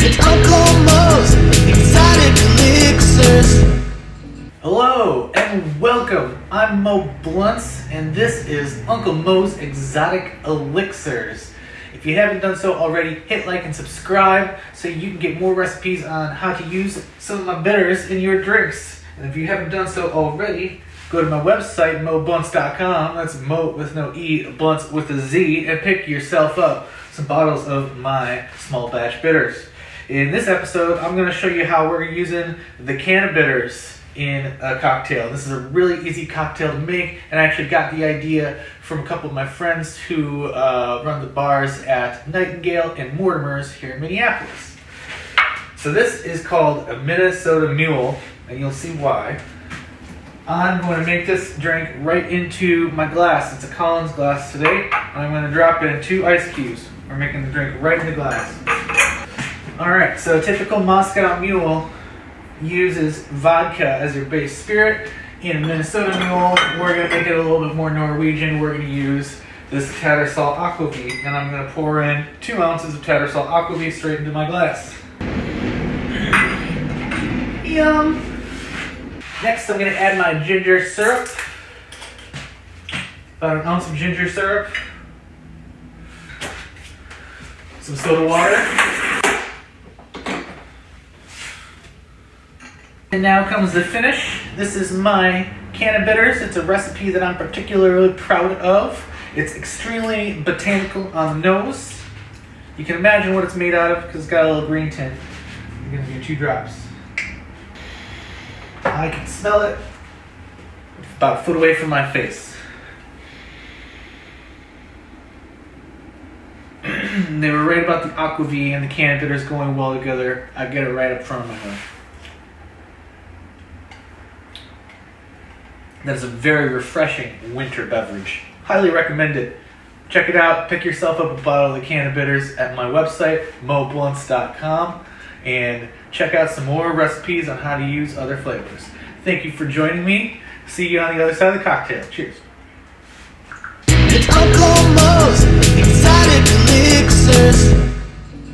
It's Uncle Mo's Exotic Elixers. Hello and welcome. I'm Mo Bluntz and this is Uncle Mo's Exotic Elixirs. If you haven't done so already, hit like and subscribe so you can get more recipes on how to use some of my bitters in your drinks. And if you haven't done so already, go to my website, mobluntz.com. That's Mo with no E, Bluntz with a Z, and pick yourself up some bottles of my small batch bitters. In this episode, I'm going to show you how we're using the Cannabitters in a cocktail. This is a really easy cocktail to make, and I actually got the idea from a couple of my friends who run the bars at Nightingale and Mortimer's here in Minneapolis. So this is called a Minnesota Mule, and you'll see why. I'm going to make this drink right into my glass. It's a Collins glass today, and I'm going to drop in 2 ice cubes. We're making the drink right in the glass. Alright, so a typical Moscow Mule uses vodka as your base spirit. In Minnesota Mule, we're going to make it a little bit more Norwegian. We're going to use this Tattersall Aquavit, and I'm going to pour in 2 ounces of Tattersall Aquavit straight into my glass. Yum! Next, I'm going to add my ginger syrup. About 1 ounce of ginger syrup. Some soda water. And now comes the finish. This is my Cannabitters. It's a recipe that I'm particularly proud of. It's extremely botanical on the nose. You can imagine what it's made out of because it's got a little green tint. I'm going to do 2 drops. I can smell it about a foot away from my face. They were right about the Aquavit and the Cannabitters going well together. I get it right up front of my nose. That is a very refreshing winter beverage. Highly recommend it. Check it out. Pick yourself up a bottle of the Cannabitters at my website, mobluntz.com, and check out some more recipes on how to use other flavors. Thank you for joining me. See you on the other side of the cocktail. Cheers. It's Uncle Mo's Exotic Elixers.